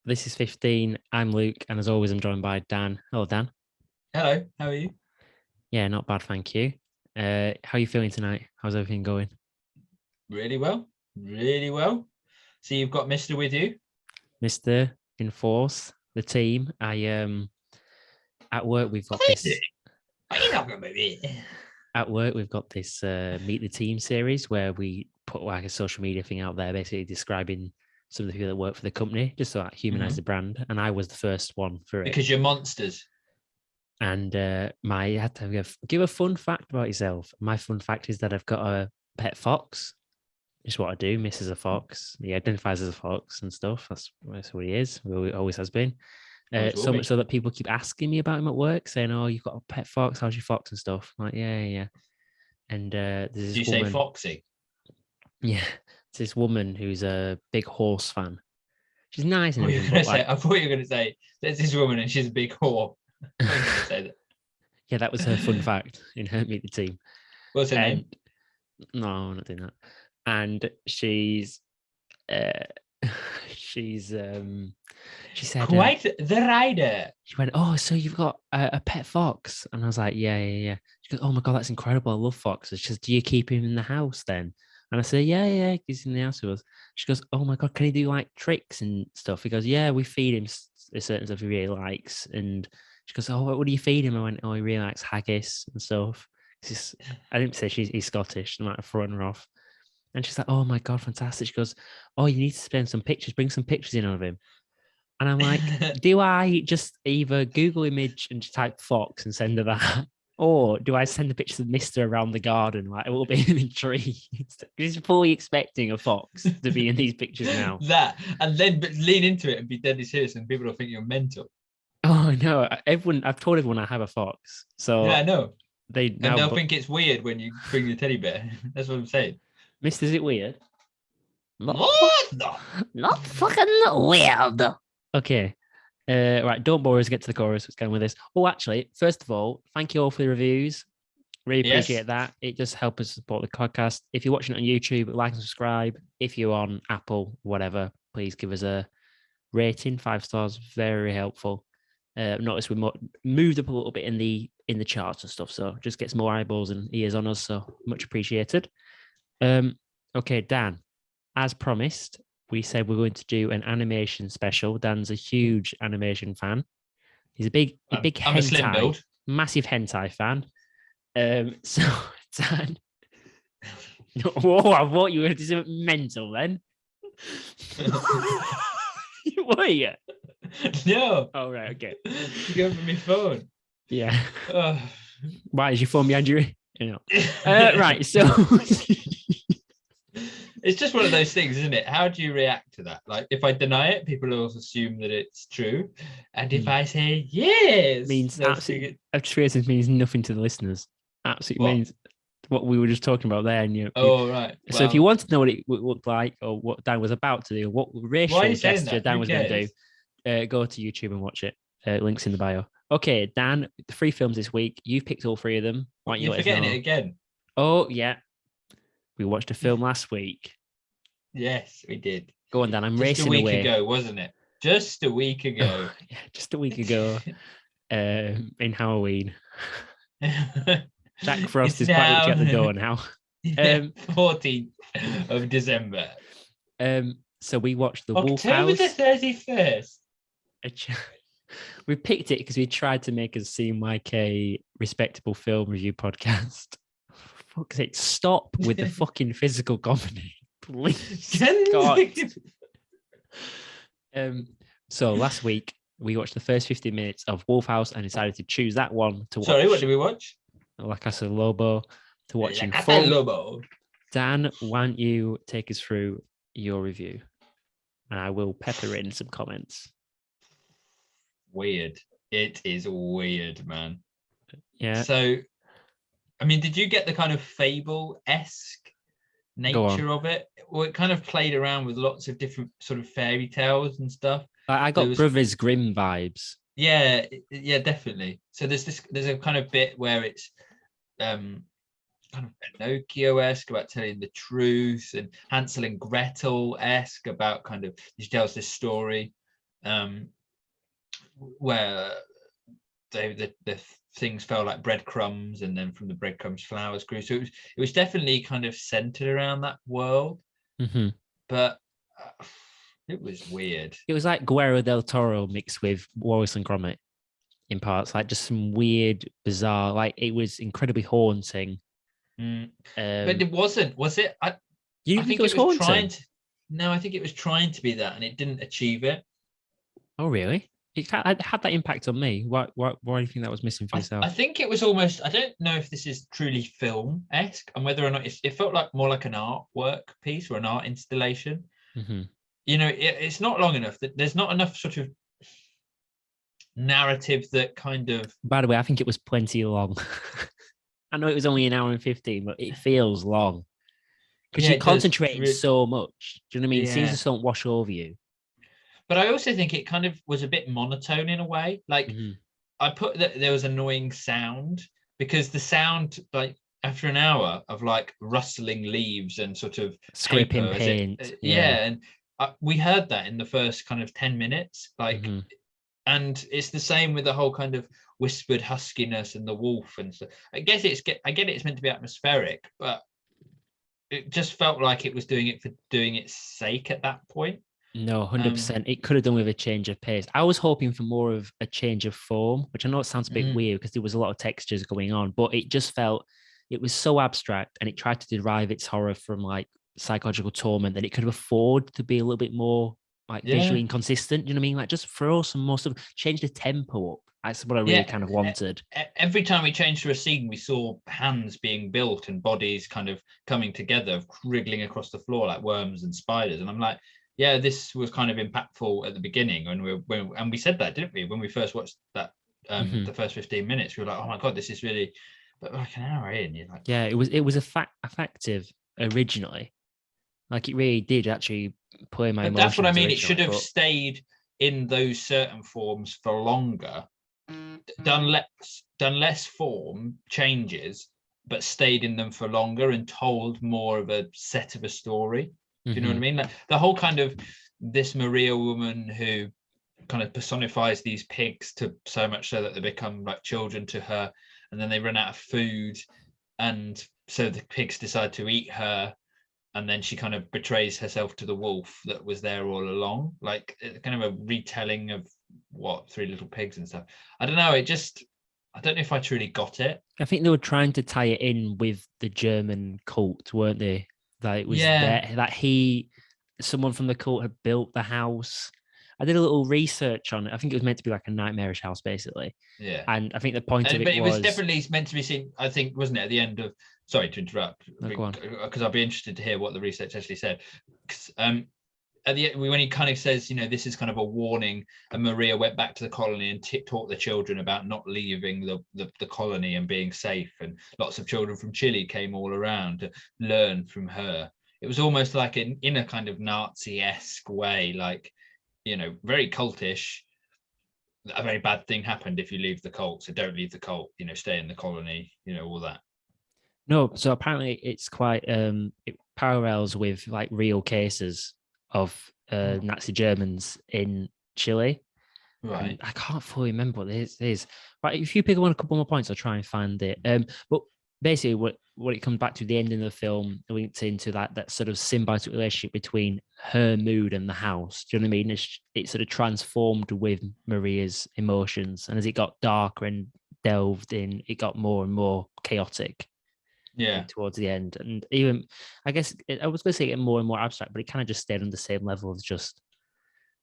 This is 15. I'm Luke, and as always, I'm joined by Dan. Hello, Dan. Hello, how are you? Yeah, not bad, thank you. How are you feeling tonight? How's everything going? Really well, really well. So you've got Mister with you? Mr. Enforce, the team. At work we've What got are you this doing? Are you not going to be? Meet the Team series where we put like a social media thing out there, basically describing some of the people that work for the company, just to like humanize the brand. And I was the first one for it. Because you're monsters. And my I had to give a fun fact about yourself. My fun fact is that I've got a pet fox. Just what I do. Miss as a fox. He identifies as a fox and stuff. That's what he is. He always has been. Always will So much be. so that people keep asking me about him at work, saying, "Oh, you've got a pet fox. How's your fox and stuff?" I'm like, yeah, yeah, yeah. And there's Do this you say woman. Foxy? Yeah, it's this woman who's a big horse fan. She's nice and What you everything, going but to say? like, I thought you were going to say there's this woman and she's a big whore. I thought you were going to say that. yeah, that was her fun fact in her meet the team. What's her And name? no, I'm not doing that. And uh she's she said Quite the rider. she went, "Oh, so you've got a pet fox?" And I was like, "Yeah, yeah, yeah." She goes, "Oh my god, that's incredible! I love foxes." She says, "Do you keep him in the house then?" And I said, "Yeah, yeah, he's in the house with us." She goes, "Oh my god, can he do like tricks and stuff?" He goes, "Yeah, we feed him a certain stuff he really likes." And she goes, "Oh, what do you feed him?" I went, "Oh, he really likes haggis and stuff." I didn't say he's Scottish. I might have thrown her off. And she's like, "Oh my god, fantastic!" She goes, "Oh, you need to spend some pictures. Bring some pictures in of him." And I'm like, do I just either Google image and just type fox and send her that? Or do I send a picture of Mister around the garden, like it will be in a tree? He's fully expecting a fox to be in these pictures now. That and then lean into it and be deadly serious, and people will think you're mental. Oh no, I've told everyone I have a fox. Yeah, I So know. they And now, they'll but think it's weird when you bring the teddy bear. That's what I'm saying. Mister, is it weird? Not fuck, What? No. not fucking weird. Okay. Right, don't bore us. Get to the chorus. What's going with this? Oh, actually, first of all, thank you all for the reviews. Really Yes. appreciate that. It just helps us support the podcast. If you're watching it on YouTube, like and subscribe. If you're on Apple, whatever, please give us a rating. 5 stars, very helpful. Notice we moved up a little bit in the charts and stuff, so just gets more eyeballs and ears on us. So much appreciated. Um, okay, Dan, as promised, we said we're going to do an animation special. Dan's a huge animation fan. He's a big I'm a slim hentai, build. massive hentai fan. So Dan, whoa, I thought you were just mental then. Were you? No. Oh right, okay. You go for my phone. Yeah. Oh. Why is your phone behind you? You know. Right, so It's just one of those things, isn't it? How do you react to that? Like, if I deny it, people will assume that it's true, and if I say yes, means they'll think absolutely it. obtrusive means nothing to the listeners. Absolutely What? means what we were just talking about there. And Oh, right. so if you Well, want to know what it looked like or what Dan was about to do, what why are racial you saying gesture that? Dan Who was going to cares? do, go to YouTube and watch it. Links in the bio. Okay, Dan, the 3 films this week. You've picked all 3 of them. Why don't you You're let us forgetting it know? again. Oh yeah, we watched a film last week. Yes, we did. Go on, Dan. I'm Just a racing week away. ago, wasn't it? Just a week ago. Yeah, just a week ago, in Halloween. Jack Frost It's is quite now literally at the door now. yeah, Um, 14th of December. so we watched The Wolf October the House. 31st. We picked it because we tried to make us seem like a respectable film review podcast. Fuck's sake, stop with the fucking physical comedy, please. God. So last week we watched the first 15 minutes of Wolf House and decided to choose that one to watch. Sorry, what did we watch? La Casa Lobo to watch La in Casa full. Lobo. Dan, why don't you take us through your review? And I will pepper in some comments. Weird. It is weird, man. Yeah. So, I mean, did you get the kind of fable-esque nature of it? Well, it kind of played around with lots of different sort of fairy tales and stuff. I got Brothers Grimm vibes. Yeah, definitely. So there's a kind of bit where it's kind of Pinocchio-esque about telling the truth, and Hansel and Gretel-esque about kind of she tells this story where the things fell like breadcrumbs, and then from the breadcrumbs flowers grew. So it was definitely kind of centered around that world, but it was weird. It was like Guerrero del Toro mixed with Wallace and Gromit in parts, like just some weird, bizarre, like it was incredibly haunting. But it wasn't, was it? I think think it was haunting? No, I think it was trying to be that, and it didn't achieve it. Oh, really? It had that impact on me. Why do you think that was missing for yourself? I think it was almost, I don't know if this is truly film-esque, and whether or not it felt like more like an artwork piece or an art installation. You know, it's not long enough. That there's not enough sort of narrative that kind of. By the way, I think it was plenty long. I know it was only an hour and 15, but it feels long because you're concentrating so much. Do you know what I mean? Yeah. Scenes just don't wash over you. But I also think it kind of was a bit monotone in a way. Like I put that there was annoying sound, because the sound, like after an hour of like rustling leaves and sort of scraping paper, paint, and we heard that in the first kind of 10 minutes, like. And it's the same with the whole kind of whispered huskiness and the wolf and stuff. I get it's meant to be atmospheric, but it just felt like it was doing it for doing its sake at that point. No, 100%. It could have done with a change of pace. I was hoping for more of a change of form, which I know it sounds a bit weird because there was a lot of textures going on, but it just felt, it was so abstract, and it tried to derive its horror from like psychological torment, that it could afford to be a little bit more like visually inconsistent. Do you know what I mean? Like just throw some more stuff, change the tempo up. That's what I really kind of wanted. Every time we changed to a scene, we saw hands being built and bodies kind of coming together, wriggling across the floor like worms and spiders. And I'm like, yeah, this was kind of impactful at the beginning, and we said that, didn't we, when we first watched that, the first 15 minutes, we were like, oh my god, this is really. But like an hour in, you're like, yeah, it was effective originally. Like it really did actually play my emotions. That's what I mean. It should have stayed in those certain forms for longer, done less form changes, but stayed in them for longer and told more of a set of a story. Do you know what I mean? Like the whole kind of this Maria woman who kind of personifies these pigs to so much so that they become like children to her, and then they run out of food, and so the pigs decide to eat her, and then she kind of betrays herself to the wolf that was there all along. Like kind of a retelling of what Three Little Pigs and stuff. I don't know. I don't know if I truly got it. I think they were trying to tie it in with the German cult, weren't they? That it was that someone from the cult had built the house. I did a little research on it. I think it was meant to be like a nightmarish house, basically. Yeah. And I think the point of it, but it was definitely meant to be seen, I think, wasn't it, at the end of. Sorry to interrupt, because I'll be interested to hear what the research actually said. At the end, when he kind of says, you know, this is kind of a warning, and Maria went back to the colony and taught the children about not leaving the colony and being safe, and lots of children from Chile came all around to learn from her. It was almost like in a kind of Nazi-esque way, like, you know, very cultish. A very bad thing happened if you leave the cult, so don't leave the cult, you know, stay in the colony, you know, all that. No, so apparently it's quite it parallels with like real cases of Nazi Germans in Chile. Right. And I can't fully remember what this is. But if you pick up on a couple more points, I'll try and find it. But basically what it comes back to, the end of the film linked into that sort of symbiotic relationship between her mood and the house. Do you know what I mean? It sort of transformed with Maria's emotions. And as it got darker and delved in, it got more and more chaotic. Yeah, towards the end, and even I guess I was going to say get more and more abstract, but it kind of just stayed on the same level of just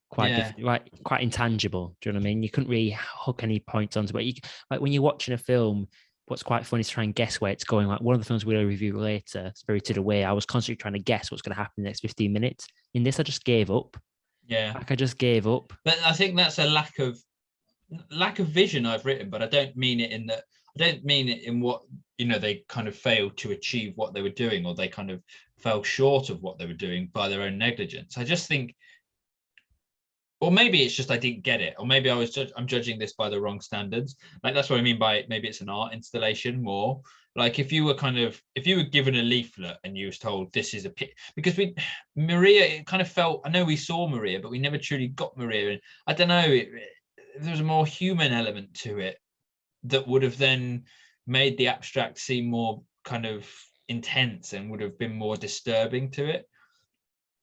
quite quite intangible. Do you know what I mean? You couldn't really hook any points onto it. Like when you're watching a film, what's quite fun is try and guess where it's going. Like one of the films we'll review later, Spirited Away, I was constantly trying to guess what's going to happen in the next 15 minutes. In this, I just gave up. Yeah, like I just gave up. But I think that's a lack of vision I've written, but I don't mean it in that. I don't mean it in what, you know, they kind of failed to achieve what they were doing, or they kind of fell short of what they were doing by their own negligence. I just think Or maybe it's just I didn't get it, or maybe I'm judging this by the wrong standards. Like that's what I mean by maybe it's an art installation more. Like if you were given a leaflet and you was told this is a pit, because Maria, it kind of felt, I know we saw Maria, but we never truly got Maria, and I don't know, there was a more human element to it that would have then made the abstract seem more kind of intense and would have been more disturbing to it.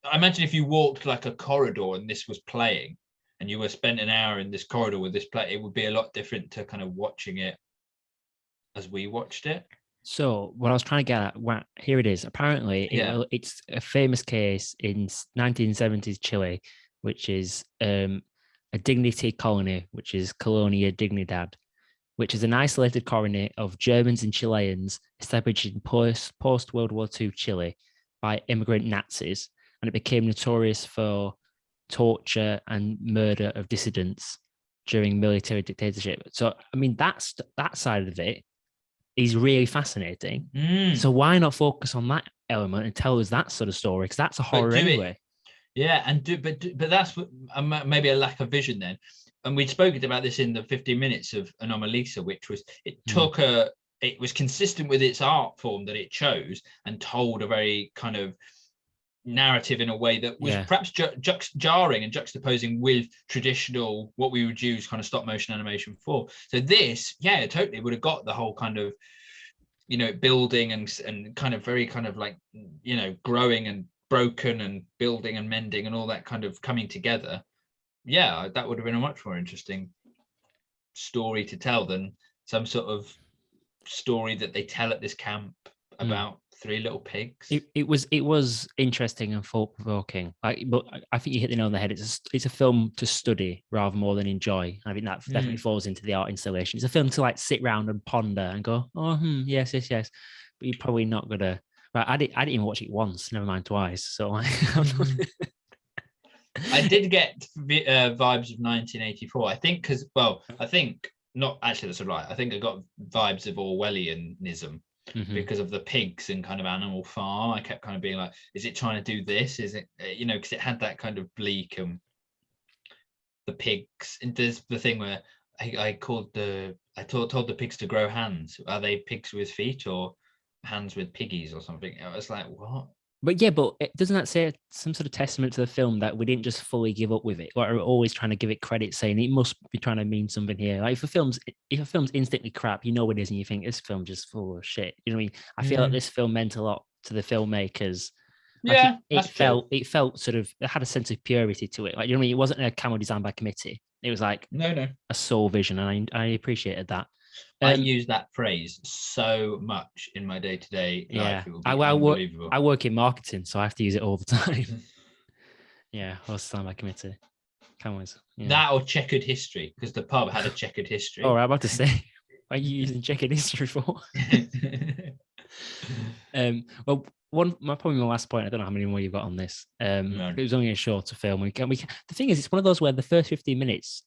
I imagine if you walked like a corridor and this was playing and you were spent an hour in this corridor with this play, it would be a lot different to kind of watching it as we watched it. So what I was trying to get at, well, here it is. Apparently, it's a famous case in 1970s Chile, which is a dignity colony, which is Colonia Dignidad, which is an isolated colony of Germans and Chileans established in post-World War II Chile by immigrant Nazis. And it became notorious for torture and murder of dissidents during military dictatorship. So, I mean, that side of it is really fascinating. So why not focus on that element and tell us that sort of story? Because that's a horror anyway. But that's maybe a lack of vision then. And we'd spoken about this in the 15 minutes of Anomalisa, which was it was consistent with its art form that it chose and told a very kind of narrative in a way that was perhaps jarring and juxtaposing with traditional, what we would use kind of stop motion animation for. So this, totally would have got the whole kind of, building and kind of very kind of like, growing and broken and building and mending and all that kind of coming together. Yeah, that would have been a much more interesting story to tell than some sort of story that they tell at this camp about three little pigs. It was interesting and thought-provoking. But I think you hit the nail on the head. It's a film to study rather more than enjoy. I think that definitely falls into the art installation. It's a film to like sit around and ponder and go, yes. But you're probably not gonna. Right, I didn't even watch it once, never mind twice. So I did get vibes of 1984. I think not actually. That's right. I think I got vibes of Orwellianism. Because of the pigs and kind of Animal Farm. I kept kind of being like, is it trying to do this? Is it, because it had that kind of bleak and the pigs. And there's the thing where I told the pigs to grow hands. Are they pigs with feet or hands with piggies or something? I was like, what? But doesn't that say some sort of testament to the film that we didn't just fully give up with it? Like we're always trying to give it credit, saying it must be trying to mean something here. Like if a film's instantly crap, it is, and you think this film just full of shit. You know what I mean? I feel like this film meant a lot to the filmmakers. Like it felt sort of, it had a sense of purity to it. Like, you know what I mean? It wasn't a camera designed by committee. It was like a soul vision, and I appreciated that. I use that phrase so much in my day-to-day life. It would be unbelievable. I work in marketing, so I have to use it all the time. I was signed by committee. Cameras. Yeah. That or checkered history, because the pub had a checkered history. I'm about to say, what are you using checkered history for? Well, probably my last point. I don't know how many more you've got on this. It was only a shorter film. The thing is, it's one of those where the first 15 minutes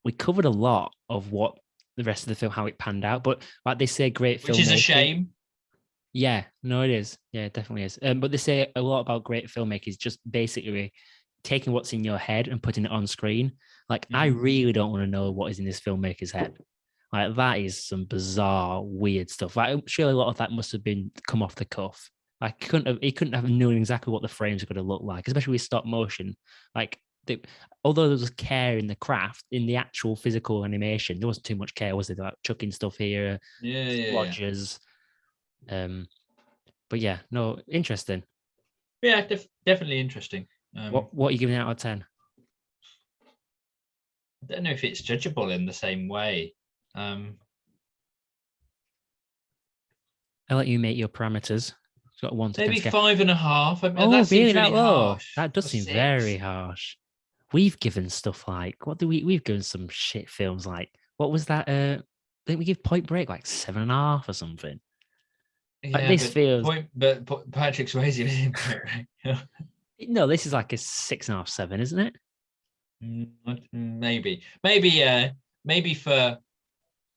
we covered a lot of what the rest of the film, how it panned out, but like they say, great film, which is a shame. Yeah, no, it is. Yeah, it definitely is. But they say a lot about great filmmakers just basically taking what's in your head and putting it on screen. Like, I really don't want to know what is in this filmmaker's head. Like, that is some bizarre, weird stuff. Like, I'm sure a lot of that must have been come off the cuff. Like, he couldn't have known exactly what the frames are going to look like, especially with stop motion. Like, although there was care in the craft, in the actual physical animation, there wasn't too much care, was there? Like chucking stuff here, lodges. But yeah, no, interesting. Yeah, definitely interesting. What are you giving out of 10? I don't know if it's judgeable in the same way. I'll let you make your parameters. Got one to maybe 5.5. That really low. Harsh. That does seem very harsh. We've given stuff like, we've given some shit films like, what was that? I think we give Point Break like 7.5 or something. Yeah, like this feels. But Patrick Swayze was in Point Break. No, this is like a 6.5, 7, isn't it? Maybe for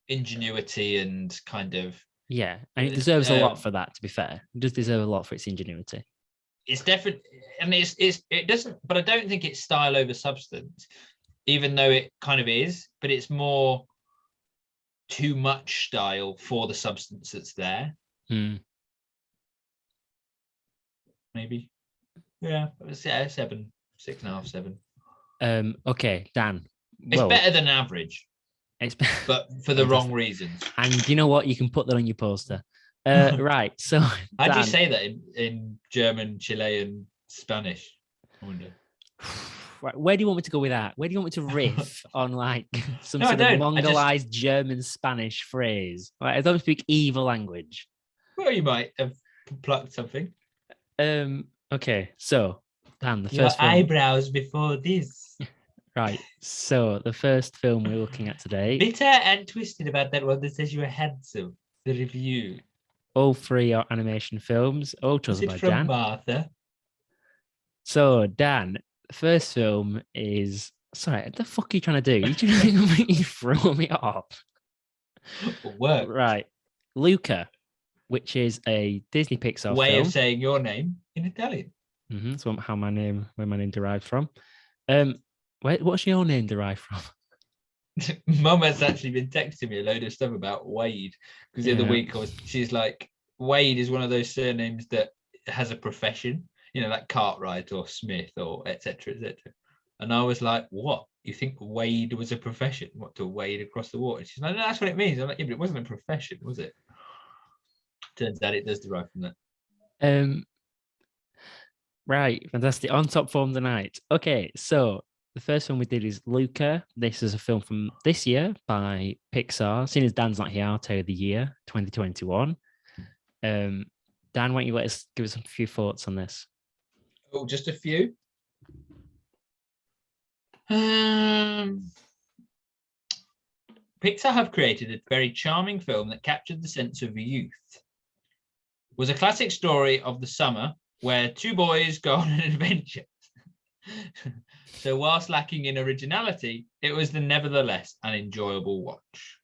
ingenuity and kind of. Yeah, and it deserves a lot for that. To be fair, it does deserve a lot for its ingenuity. It's definitely, and it doesn't, but I don't think it's style over substance. even though it kind of is, but it's more too much style for the substance that's there. Maybe. Yeah, 7, 6.5, 7. Okay, Dan. It's better than average. But for the wrong reasons. And you know what? You can put that on your poster. Right. So how do you say that in German, Chilean, Spanish? I wonder. Right, where do you want me to go with that? Where do you want me to riff on like some No, sort of Mongolized German Spanish phrase? Like, I don't speak evil language. Well, you might have plucked something. Okay, so Dan, the your first film... eyebrows before this. Right. So the first film we're looking at today. Bitter and twisted about that one that says you were handsome. The review. All 3 are animation films. All chosen by Dan. Martha. So Dan, the first film is... Sorry, what the fuck are you trying to do? You throw me off. Work. Right. Luca, which is a Disney Pixar way film. Of saying your name in Italian. So where my name derived from. What's your name derived from? Mum has actually been texting me a load of stuff about Wade, because the other week she's like, Wade is one of those surnames that has a profession, like Cartwright or Smith or etc. And I was like, what? You think Wade was a profession? What, to wade across the water? She's like, no, that's what it means. I'm like, yeah, but it wasn't a profession, was it? Turns out it does derive from that. Right, fantastic. On top form tonight. Okay, so the first film we did is Luca. This is a film from this year by Pixar. Seeing as Dan's not here, I'll tell you the year, 2021. Dan, why don't you give us a few thoughts on this? Oh, just a few. Pixar have created a very charming film that captured the sense of youth. It was a classic story of the summer where 2 boys go on an adventure. So whilst lacking in originality, it was nevertheless an enjoyable watch.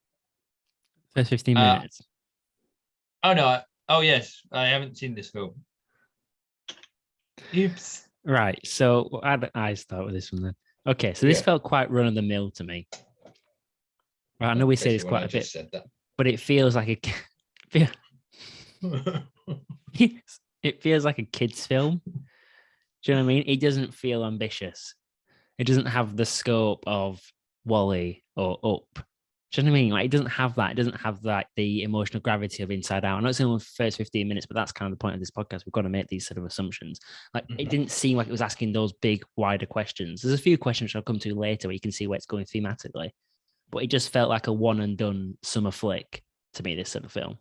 First 15 minutes. Oh no! Oh yes, I haven't seen this film. Oops. Right, so I start with this one then. Okay, so this felt quite run of the mill to me. Right, I know we say this quite a bit, but it feels like it feels like a kid's film. Do you know what I mean? It doesn't feel ambitious. It doesn't have the scope of Wall-E or Up. Do you know what I mean? Like, it doesn't have that. It doesn't have like the emotional gravity of Inside Out. I know it's only the first 15 minutes, but that's kind of the point of this podcast. We've got to make these sort of assumptions. Like, it didn't seem like it was asking those big, wider questions. There's a few questions I'll come to later where you can see where it's going thematically, but it just felt like a one and done summer flick to me, this sort of film.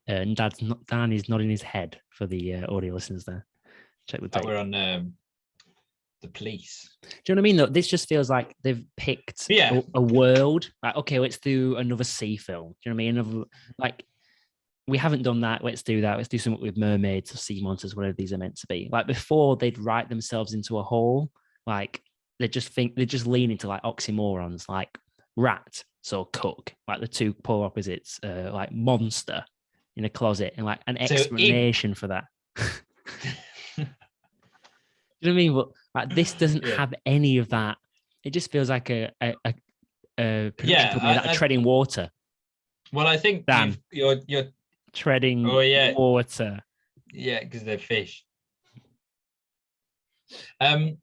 And Dan is nodding his head for the audio listeners there. Check the tape. We're on the police. Do you know what I mean? Though this just feels like they've picked a world. Like, okay, let's do another sea film. Do you know what I mean? Another, like, we haven't done that. Let's do that. Let's do something with mermaids or sea monsters, whatever these are meant to be. Like before, they'd write themselves into a hole. Like they just lean into like oxymorons, like rat, so cook, like the 2 polar opposites, like monster in a closet, and like an explanation for that. You know what I mean? But like, this doesn't have any of that. It just feels like a production company that are treading water. Well, I think you're treading water. Yeah, because they're fish. I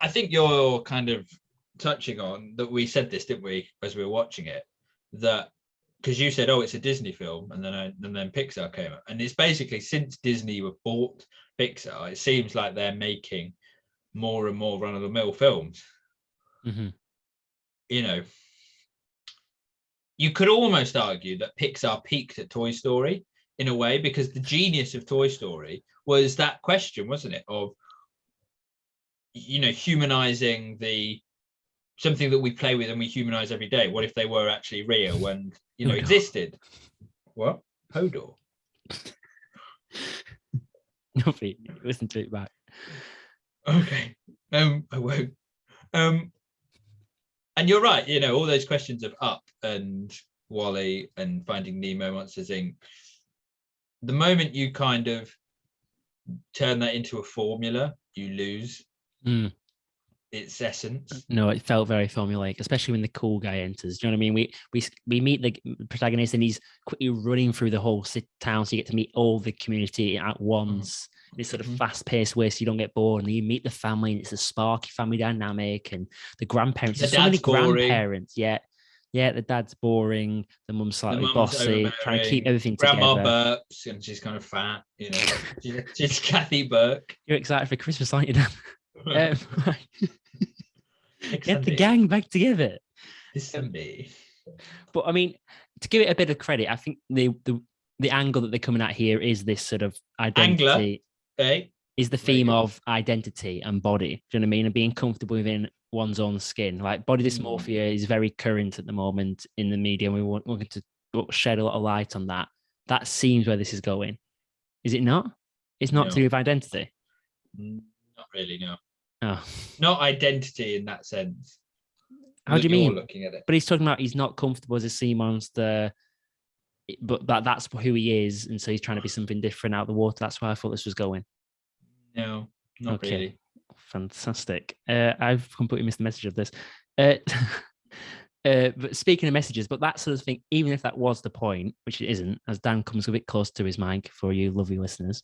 think you're kind of touching on that. We said this, didn't we, as we were watching it? That because you said, "Oh, it's a Disney film," and then Pixar came up, and it's basically since Disney were bought Pixar, it seems like they're making more and more run-of-the-mill films. Mm-hmm. You could almost argue that Pixar peaked at Toy Story in a way, because the genius of Toy Story was that question, wasn't it, of humanizing something that we play with and we humanize every day. What if they were actually real and existed? What? Hodor. Nothing. Listen to it back. Okay. I won't. And you're right. All those questions of Up and Wall-E and Finding Nemo, Monsters Inc. The moment you kind of turn that into a formula, you lose. Mm. its essence. No, it felt very formulaic, especially when the cool guy enters. Do you know what I mean? We meet the protagonist, and he's quickly running through the whole town, so you get to meet all the community at once. It's sort of fast-paced way, so you don't get bored. And you meet the family, and it's a sparky family dynamic, and the grandparents. There's so many grandparents. Yeah, the dad's boring. The mum's slightly bossy, trying to keep everything Grandma together. burps, and she's kind of fat. You know, she's Kathy Burke. You're excited for Christmas, aren't you, Dan? Get the gang back together. But I mean, to give it a bit of credit, I think the angle that they're coming at here is this sort of identity. Is the theme of identity and body. Do you know what I mean? And being comfortable within one's own skin. Like body dysmorphia is very current at the moment in the media, and we want to shed a lot of light on that. That seems where this is going. Is it not? It's not to do with identity. Not really, no. Oh. Not identity in that sense. How do you mean? Looking at it. But he's talking about he's not comfortable as a sea monster, but that's who he is, and so he's trying to be something different out of the water. That's why I thought this was going. No, not really. Fantastic. I've completely missed the message of this. But speaking of messages, but that sort of thing, even if that was the point, which it isn't, as Dan comes a bit close to his mic for you lovely listeners,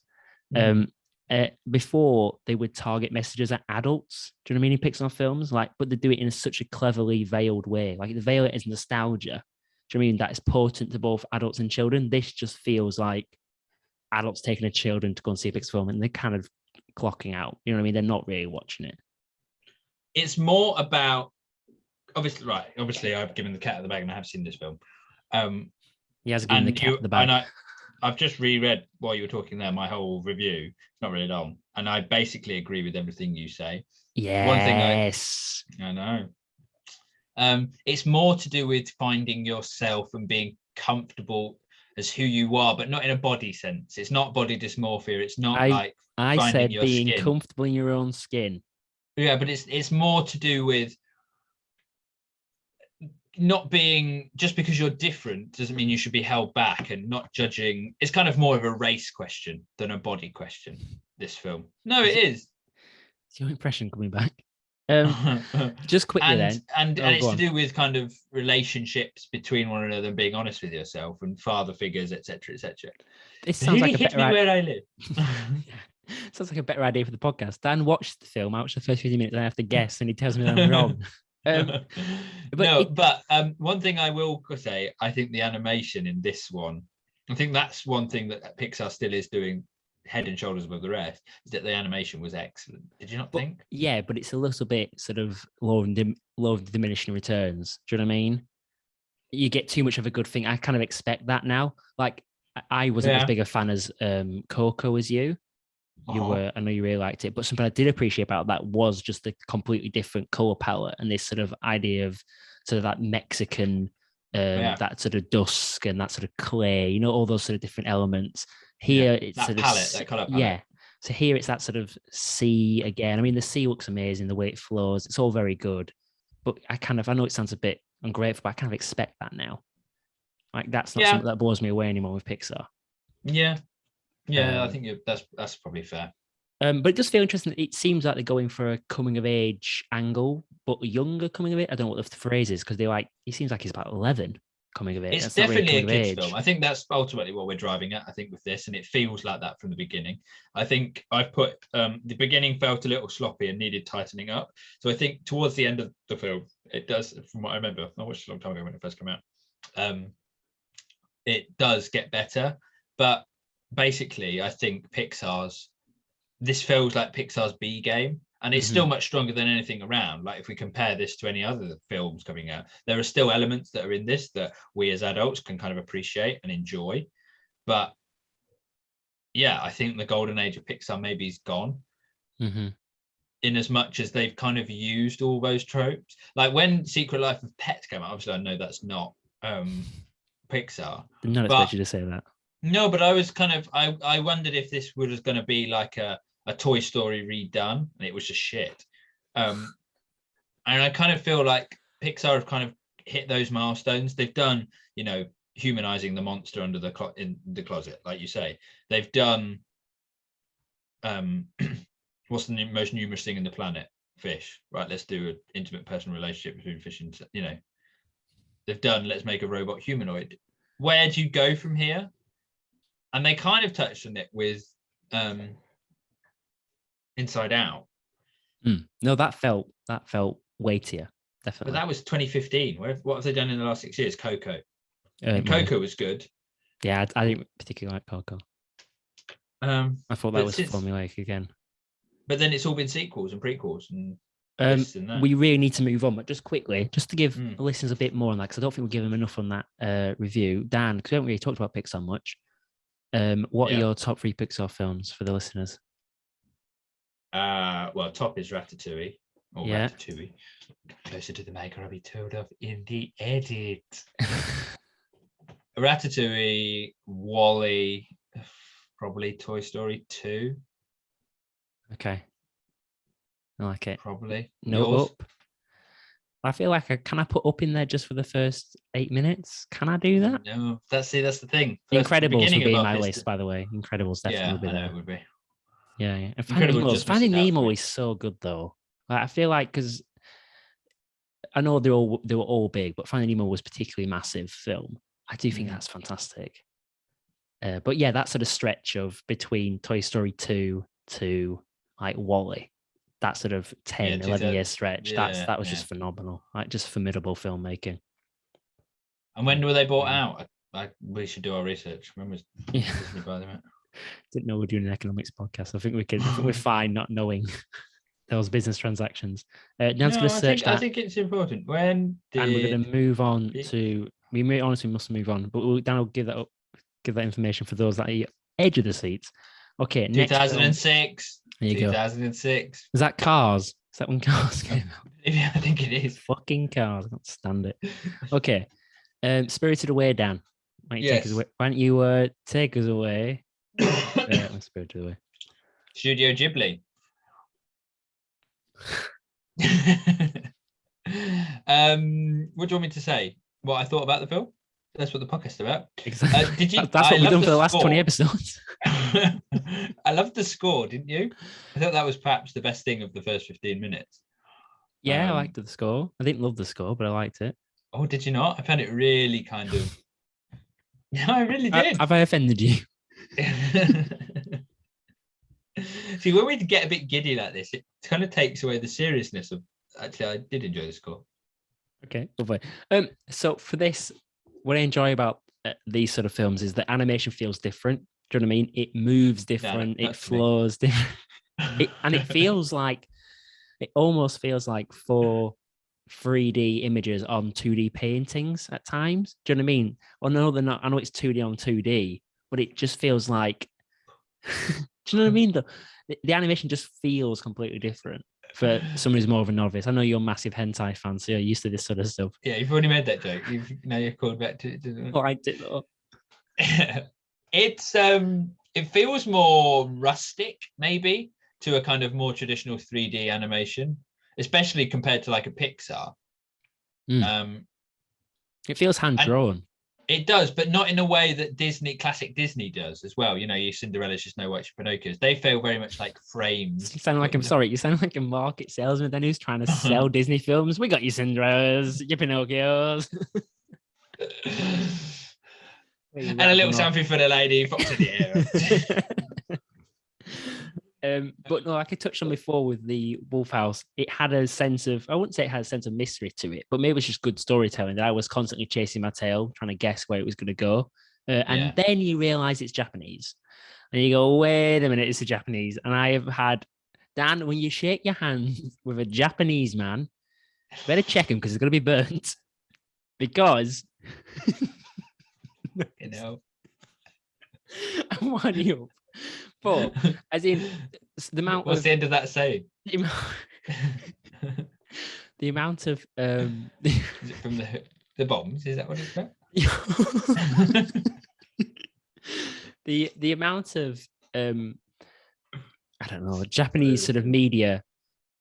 before they would target messages at adults. Do you know what I mean? In Pixar films, but they do it in such a cleverly veiled way. Like the veil it as nostalgia. Do you know what I mean? That is potent to both adults and children. This just feels like adults taking their children to go and see a Pixar film, and they're kind of clocking out. You know what I mean? They're not really watching it. It's more about obviously I've given the cat at the bag, and I have seen this film. He has given the cat at the bag. And I've just reread while you were talking there my whole review. It's not really long, and I basically agree with everything you say. Yes. One thing I know. It's more to do with finding yourself and being comfortable as who you are, but not in a body sense. It's not body dysmorphia. It's not I said being comfortable in your own skin. Yeah, but it's more to do with not being, just because you're different doesn't mean you should be held back, and not judging. It's kind of more of a race question than a body question, this film. No, it is. It's your impression coming back. Just quickly and it's to do with kind of relationships between one another and being honest with yourself, and father figures, etc. This sounds like a better idea. Where I live. Sounds like a better idea for the podcast. Dan watched the film. I watched the first 50 minutes, and I have to guess, and he tells me that I'm wrong. But one thing I will say, I think the animation in this one, I think that's one thing that Pixar still is doing head and shoulders above the rest, is that the animation was excellent. Did you not think? Yeah, but it's a little bit sort of low of diminishing returns. Do you know what I mean? You get too much of a good thing. I kind of expect that now. Like I wasn't as big a fan as Coco as you. You were. I know you really liked it, but something I did appreciate about that was just the completely different color palette and this sort of idea of sort of that Mexican, that sort of dusk and that sort of clay. You know, all those sort of different elements. Here it's that sort palette, of that color palette. Yeah. So here it's that sort of sea again. I mean, the sea looks amazing, the way it flows. It's all very good, but I know it sounds a bit ungrateful, but I kind of expect that now. Like that's not something that blows me away anymore with Pixar. Yeah, I think that's probably fair. But it does feel interesting. It seems like they're going for a coming of age angle, but a younger coming of age. I don't know what the phrase is, because he seems like he's about 11 coming of age. It's definitely a kids film. I think that's ultimately what we're driving at, I think, with this, and it feels like that from the beginning. I think I've put the beginning felt a little sloppy and needed tightening up. So I think towards the end of the film, it does, from what I remember, I watched it a long time ago when it first came out, it does get better. But basically, I think this feels like Pixar's B game, and it's still much stronger than anything around. Like if we compare this to any other films coming out, there are still elements that are in this that we as adults can kind of appreciate and enjoy. But yeah, I think the golden age of Pixar maybe is gone. In as much as they've kind of used all those tropes. Like when Secret Life of Pets came out, obviously I know that's not Pixar. Did not expect you to say that. No, but I was kind of, I wondered if this was going to be like a Toy Story redone, and it was just shit. And I kind of feel like Pixar have kind of hit those milestones. They've done, humanizing the monster under in the closet, like you say. They've done, what's the most numerous thing in the planet? fish, right? Let's do an intimate personal relationship between fish and, they've done, let's make a robot humanoid. Where do you go from here? And they kind of touched on it with Inside Out. No, that felt weightier, But definitely. that was 2015. What have they done in the last 6 years? Coco. And Well, Coco was good. yeah, I didn't particularly like Coco. I thought that was formulaic again. But then it's all been sequels and prequels and this and that. We really need to move on, but just quickly, just to give the listeners a bit more on that, because I don't think we give them enough on that review. Dan, because we haven't really talked about Pixar much. What are your top 3 Pixar films for the listeners? Well, top is Ratatouille. Or Ratatouille. Closer to the mic, I'll be told of in the edit. Ratatouille, WALL-E, probably Toy Story 2. Okay. I like it. Probably. No, Up. I feel like can I put Up in there just for the first 8 minutes? Can I do that? No, that's the thing. Incredibles would be in my list, by the way. Incredibles definitely would be there. Yeah, it would be. Yeah. And Finding Nemo is so good though. I feel like, because I know they were all big, but Finding Nemo was particularly massive film. I do think that's fantastic. But yeah, that sort of stretch of between Toy Story 2 to like WALL-E, that sort of 11-year stretch, that was just phenomenal. Like, just formidable filmmaking. And when were they bought out? We should do our research. When was Disney buy them out? Didn't know we're doing an economics podcast. I think we're fine not knowing those business transactions. Dan's going to search that. I think it's important. And we're going to move on to. We honestly must move on, but Dan will give that information for those that are edge of the seats. Okay, 2006. There you 2006. Is that Cars? Is that when Cars came out? Yeah, I think it is. Fucking Cars. I can't stand it. Okay. Spirited Away, Dan. Why don't you take us away? Spirited Away. Studio Ghibli. What do you want me to say? What I thought about the film? That's what the podcast is about. Exactly. Did you? That's what we've done for the last 20 episodes. I loved the score, didn't you? I thought that was perhaps the best thing of the first 15 minutes. Yeah, I liked the score. I didn't love the score, but I liked it. Oh, did you not? I found it really kind of... Yeah, I really did. Have I offended you? See, when we get a bit giddy like this, it kind of takes away the seriousness of... Actually, I did enjoy the score. Okay, lovely. So for this, what I enjoy about these sort of films is that animation feels different. Do you know what I mean? It moves different. It flows different. And it almost feels like 4 3D images on 2D paintings at times. Do you know what I mean? Well, no, they're not. I know it's 2D on 2D, but it just feels like... Do you know what I mean? The animation just feels completely different for someone who's more of a novice. I know you're a massive hentai fan, so you're used to this sort of stuff. Yeah, you've already made that joke. Now you're called back to it. I liked it though. It feels more rustic, maybe, to a kind of more traditional 3D animation, especially compared to like a Pixar. It feels hand-drawn. It does, but not in a way that classic Disney does as well. You know, your Cinderella's, just no White Pinocchios. They feel very much like frames. You sound like a market salesman then who's trying to sell Disney films. We got your Cinderellas, your Pinocchios. And a little something for the lady, fox in the air. But no, like I touched on before with the Wolf House, it had a sense of, I wouldn't say it had a sense of mystery to it, but maybe it was just good storytelling that I was constantly chasing my tail, trying to guess where it was going to go. And then you realize it's Japanese. And you go, wait a minute, it's a Japanese. And I have had, Dan, when you shake your hand with a Japanese man, better check him because it's going to be burnt. Because... You know, I'm winding you up. But as in the amount. What's the end of that saying? The amount of Is it from the bombs? Is that what it's about? the amount of I don't know, Japanese sort of media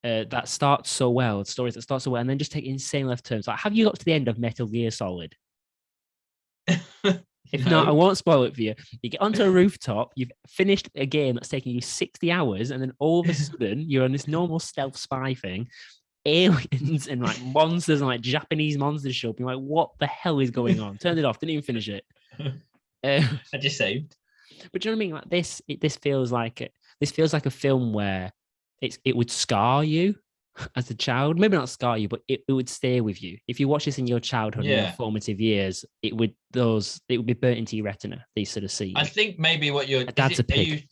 that starts so well, stories that start so well, and then just take insane left turns. Like, have you got to the end of Metal Gear Solid? If not, I No. won't spoil it for you. You get onto a rooftop, you've finished a game that's taking you 60 hours, and then all of a sudden you're on this normal stealth spy thing. Aliens and like monsters and like Japanese monsters show up. You're like, what the hell is going on? Turned it off, didn't even finish it. I just saved. But you know what I mean? Like this feels like a film where it would scar you as a child. Maybe not scar you, but it would stay with you. If you watch this in your childhood and your formative years, it would be burnt into your retina. These sort of scenes. I think maybe what you're dad's a pig.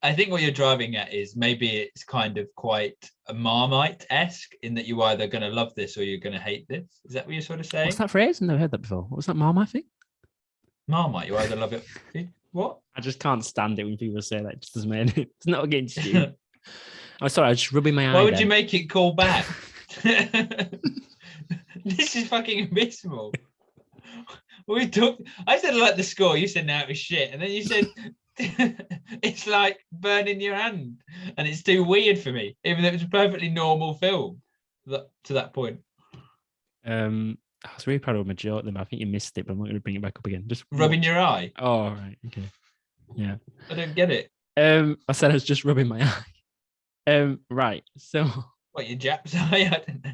I think what you're driving at is maybe it's kind of quite a Marmite-esque in that you're either going to love this or you're going to hate this. Is that what you're sort of saying? What's that phrase? I've never heard that before. What was that Marmite thing? Marmite, you either love it. What? I just can't stand it when people say that. It just doesn't mean it. It's not against you. I'm sorry, I was just rubbing my eye. Why would you make it call back? This is fucking abysmal. We talked. I said I like the score. You said no, it was shit, and then you said it's like burning your hand, and it's too weird for me, even though it was a perfectly normal film to that point. I was really proud of my joke then, but I think you missed it, but I'm not going to bring it back up again. Just rubbing your eye. Oh, right, okay, yeah. I don't get it. I said I was just rubbing my eye. Right. So. What, your Jap's eye? I don't know.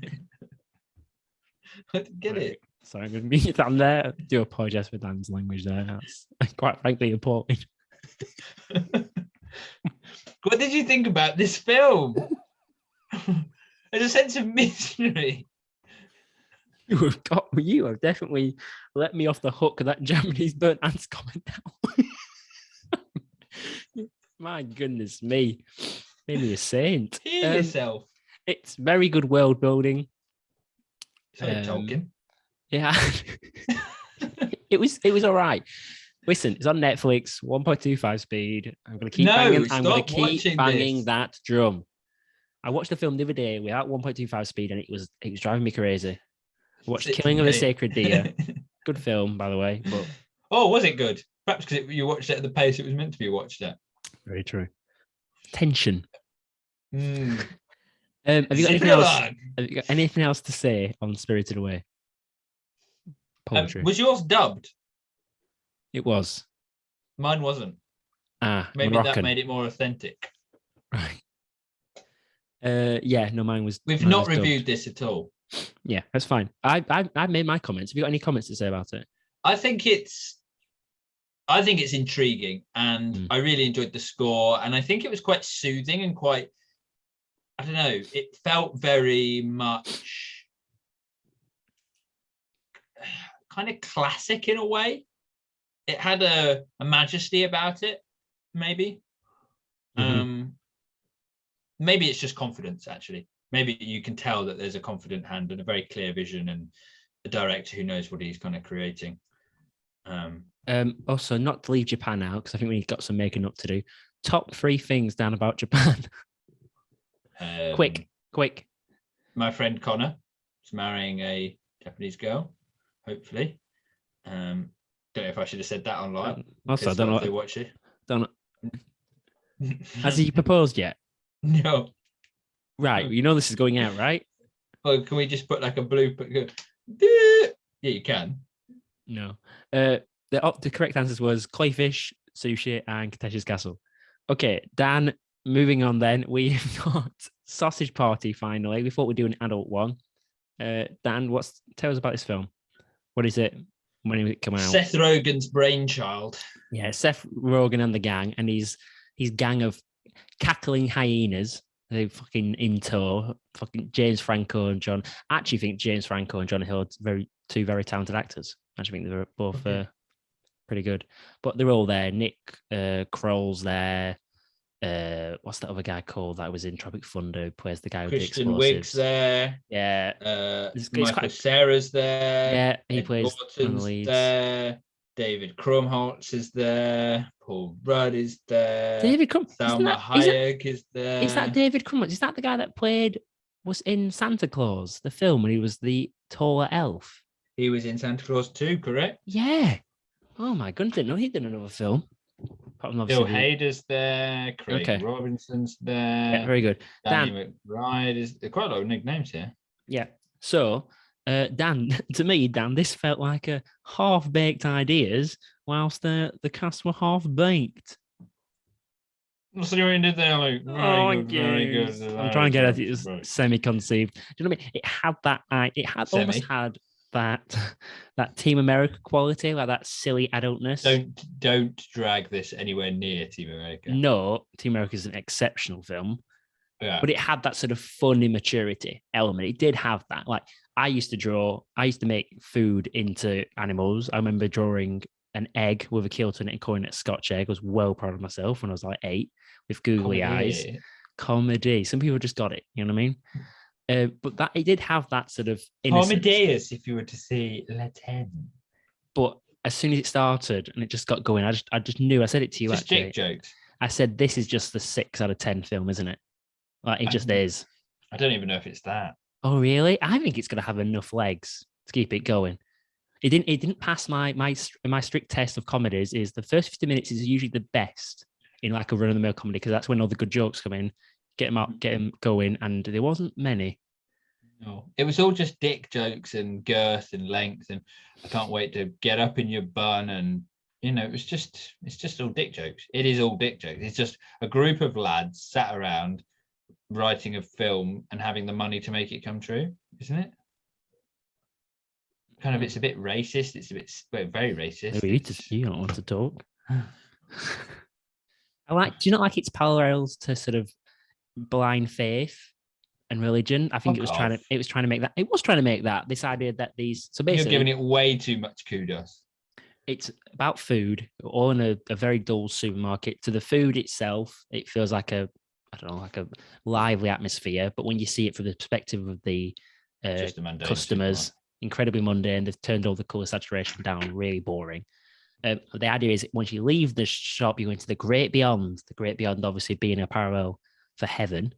I don't get it. Sorry, I'm going to mute that there. I do apologise for Dan's language there. That's quite frankly appalling. What did you think about this film? There's a sense of mystery. You have definitely let me off the hook of that Japanese burnt ants comment now. My goodness me. Made me a saint. Hear yourself. It's very good world building. Sorry, Tolkien. Yeah. it was all right. Listen, it's on Netflix, 1.25 speed. I'm gonna keep banging that drum. I watched the film the other day without 1.25 speed, and it was driving me crazy. I watched Killing of a Sacred Deer. Good film, by the way. But oh, was it good? Perhaps because you watched it at the pace it was meant to be watched at. Very true. Tension. Mm. Have you got anything else to say on Spirited Away? Poetry. Was yours dubbed? It was. Mine wasn't. Maybe Moroccan. That made it more authentic. Right. Yeah, no, mine was. We've not reviewed this at all. Yeah, that's fine. I made my comments. Have you got any comments to say about it? I think it's intriguing, and I really enjoyed the score, and I think it was quite soothing and quite, I don't know, it felt very much kind of classic in a way. It had a majesty about it, maybe. Maybe it's just confidence, actually. Maybe you can tell that there's a confident hand and a very clear vision and a director who knows what he's kind of creating. Also, not to leave Japan out, because I think we've got some making up to do. Top 3 things down about Japan. Quick. My friend Connor is marrying a Japanese girl, hopefully. Don't know if I should have said that online. Also, I don't know. They watch it. Don't know. Has he proposed yet? No. Right. You know this is going out, right? Well, can we just put like a blooper? Yeah, you can. No. The correct answers was Clayfish, Sushi, and Katesha's Castle. Okay, Dan, moving on then. We've got Sausage Party finally. We thought we'd do an adult one. Dan, tell us about this film. What is it? When did it come out? Seth Rogen's brainchild. Yeah, Seth Rogen and the gang, and his gang of cackling hyenas. They fucking in tow. Fucking James Franco and John. I actually think James Franco and Jonah Hill are two very talented actors. I actually think they're both pretty good. But they're all there. Nick Kroll's there. What's that other guy called that was in Tropic Thunder who plays the guy with the explosives? Kristen Wiig's there. Yeah. Michael Cera's there. Yeah, he plays one of the leads. There. David Krumholtz is there. Paul Rudd is there. David Krumholtz. Salma Hayek is there. Is that David Krumholtz? Is that the guy that was in Santa Claus, the film, when he was the taller elf? He was in Santa Claus 2, correct? Yeah. Oh my goodness, I didn't know he did another film. Bill Hader's there. Craig Robinson's there. Yeah, very good. Danny McBride is there. Quite a lot of nicknames here. Yeah. So Dan, to me, Dan, this felt like a half-baked ideas, whilst the cast were half-baked. So you did there, like very Oh, good, very good. yes. I'm trying to get it semi-conceived. Do you know what I mean? It had that. It had Semi. almost had that that Team America quality, like that silly adultness. Don't drag this anywhere near Team America. No, Team America is an exceptional film, Yeah. but it had that sort of fun immaturity element. It did have that. Like I used to make food into animals. I remember drawing an egg with a kilt in it and calling it Scotch egg. I was well proud of myself when I was like 8 with googly eyes. Comedy. Some people just got it. You know what I mean? But that it did have that sort of innocence. Comedius, if you were to see Le 10. But as soon as it started and it just got going, I just knew. I said it to you Just actually. dick jokes. I said this is just the 6 out of 10 film, isn't it? Like it just is. I don't even know if it's that. Oh really? I think it's gonna have enough legs to keep it going. It didn't pass my strict test of comedies. Is the first 50 minutes is usually the best in like a run of the mill comedy because that's when all the good jokes come in, get them out, get them going, and there wasn't many. No, it was all just dick jokes and girth and length, and I can't wait to get up in your bun, and it's just all dick jokes. It is all dick jokes. It's just a group of lads sat around writing a film and having the money to make it come true, isn't it? Kind of, it's a bit racist. It's a bit very racist. Maybe you don't want to talk. Do you not like its parallels to sort of blind faith and religion? I think it was trying to make that. It was trying to make that this idea that these. So basically, you're giving it way too much kudos. It's about food, all in a very dull supermarket. To the food itself, it feels like a lively atmosphere. But when you see it from the perspective of the customers, incredibly mundane. They've turned all the color saturation down, really boring. The idea is once you leave the shop, you go into the great beyond. The great beyond, obviously, being a parallel for heaven.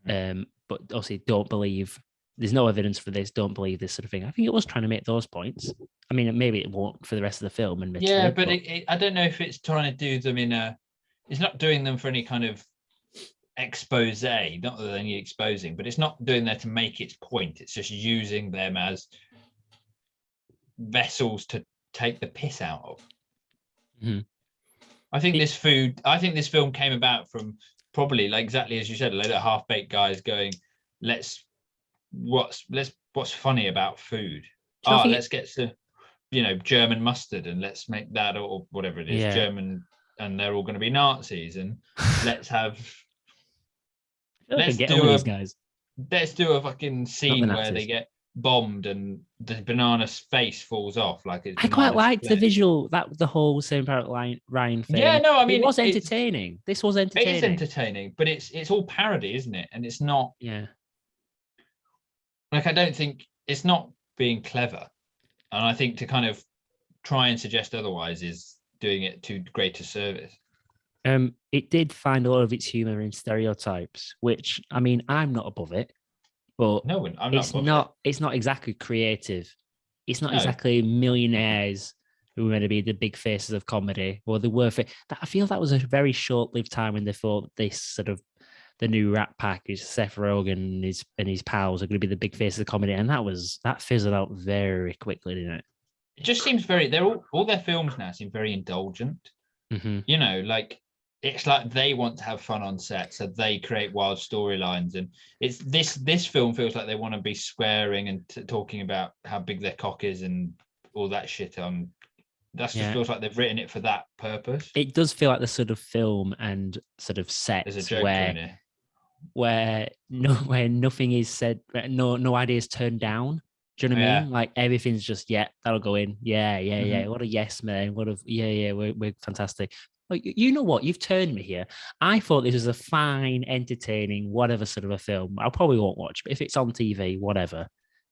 But obviously, don't believe. There's no evidence for this. Don't believe this sort of thing. I think it was trying to make those points. I mean, maybe it won't for the rest of the film. Yeah, but I don't know if it's trying to do them in a. It's not doing them for any kind of expose. Not that they need exposing, but it's not doing that to make its point. It's just using them as vessels to take the piss out of. Mm-hmm. I think this film came about from probably, like exactly as you said, a load of half-baked guys going, what's funny about food? Let's get to German mustard and let's make that, or whatever it is, German, and they're all going to be Nazis, and let's have let's do a fucking scene where they get bombed and the banana's face falls off. Like I quite liked the visual, that the whole same about Ryan thing. Yeah, no, I mean it was entertaining. This was entertaining. It is entertaining, but it's all parody, isn't it? And it's not. Yeah. Like I don't think it's not being clever, and I think to kind of try and suggest otherwise is doing it to greater service. It did find a lot of its humor in stereotypes, which I mean, I'm not above it. But it's not exactly creative. It's not exactly millionaires who are going to be the big faces of comedy, or they were. I feel that was a very short-lived time when they thought this sort of the new Rat Pack is Seth Rogen and his pals are going to be the big faces of comedy, and that fizzled out very quickly, didn't it? It just seems all their films now seem very indulgent. Mm-hmm. Like. It's like they want to have fun on set, so they create wild storylines, and it's this film feels like they want to be swearing and talking about how big their cock is and all that shit. That just feels like they've written it for that purpose. It does feel like the sort of film and sort of sets where nothing is said, no ideas turned down. Do you know what I mean? Like everything's just that'll go in. Yeah. What a yes man. We're fantastic. Like, you know what? You've turned me here. I thought this was a fine, entertaining, whatever sort of a film. I probably won't watch, but if it's on TV, whatever.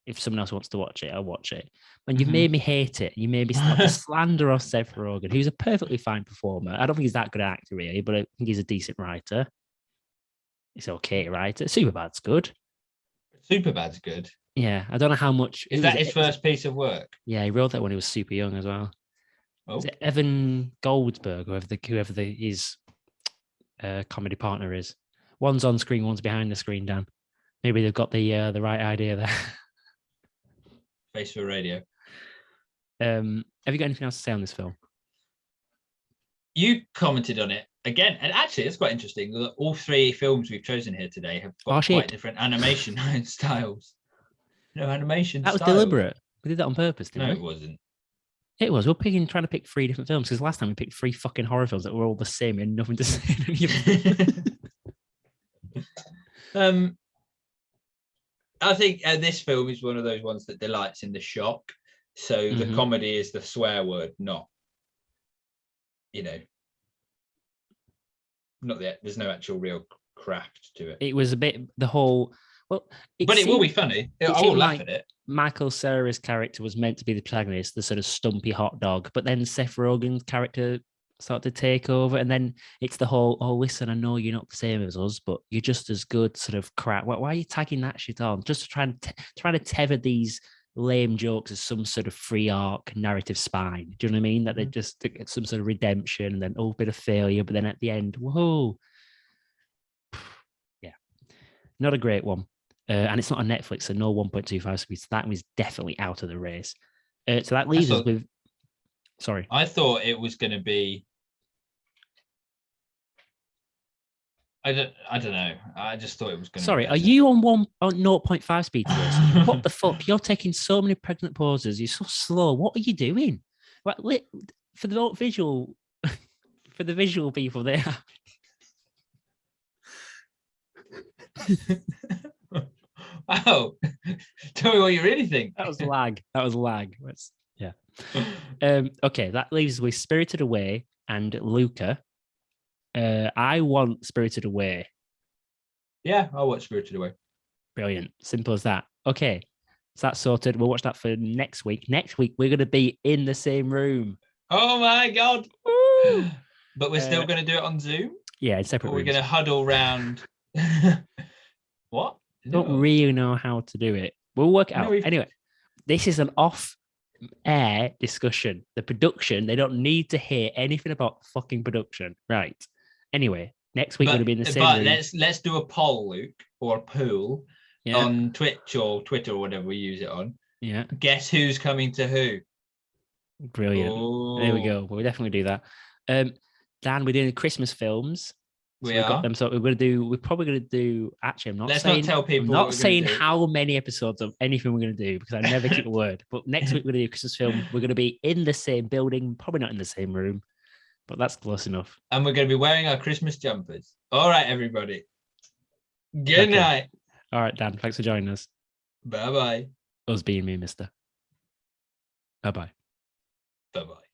If someone else wants to watch it, I'll watch it. And you've made me hate it. You made me start to slander off Seth Rogen, who's a perfectly fine performer. I don't think he's that good an actor, really, but I think he's a decent writer. He's okay writer. Superbad's good. Superbad's good. Yeah, I don't know how much. Is that his first piece of work? Yeah, he wrote that when he was super young as well. Oh. Is it Evan Goldberg, whoever his comedy partner is? One's on screen, one's behind the screen, Dan. Maybe they've got the right idea there. Face for radio. Have you got anything else to say on this film? You commented on it again, and actually, it's quite interesting that all 3 films we've chosen here today have got quite different animation styles. No animation. That was styles. deliberate. We did that on purpose, didn't we? No, it wasn't. It was. We're trying to pick 3 different films because last time we picked 3 fucking horror films that were all the same and nothing to say. I think this film is one of those ones that delights in the shock. So the comedy is the swear word, not, not that there's no actual real craft to it. It was a bit the whole. Well, but it will be funny. I will laugh at it. Michael Cera's character was meant to be the protagonist, the sort of stumpy hot dog, but then Seth Rogen's character started to take over, and then it's the whole, oh, listen, I know you're not the same as us, but you're just as good sort of crap. Why are you tagging that shit on? Just trying to tether these lame jokes as some sort of free arc narrative spine. Do you know what I mean? That they just get some sort of redemption and then a bit of failure, but then at the end, whoa. Yeah. Not a great one. And it's not on Netflix, so no 1.25 speed. So that was definitely out of the race. So that leaves us with. Sorry. I thought it was going to be. I don't know. I just thought it was going to. Sorry, are you on 0.5 speed today? What the fuck? You're taking so many pregnant pauses. You're so slow. What are you doing? For the visual, for the visual people there. Wow. Tell me what you really think. That was lag. Yeah. Okay, that leaves us with Spirited Away and Luca. I want Spirited Away. Yeah, I'll watch Spirited Away. Brilliant. Simple as that. Okay, so that's sorted. We'll watch that for next week. Next week, we're going to be in the same room. Oh my God. Woo! But we're still going to do it on Zoom? Yeah, in separate rooms. We're going to huddle around. What? Don't really know how to do it. We'll work it out. Anyway, this is an off-air discussion. The production, they don't need to hear anything about fucking production. Right. Anyway, next week we're going to be in the same room. Let's do a poll, Luke, or a poll on Twitch or Twitter or whatever we use it on. Yeah. Guess who's coming to who? Brilliant. Oh. There we go. We'll definitely do that. Dan, we're doing Christmas films. So we got them. So we're probably going to do. Actually, I'm not Let's saying. Not tell people. I'm not saying how many episodes of anything we're going to do because I never keep a word. But next week we're going to do a Christmas film. We're going to be in the same building, probably not in the same room, but that's close enough. And we're going to be wearing our Christmas jumpers. All right, everybody. Good night. All right, Dan. Thanks for joining us. Bye bye. Us being me, Mister. Bye bye. Bye bye.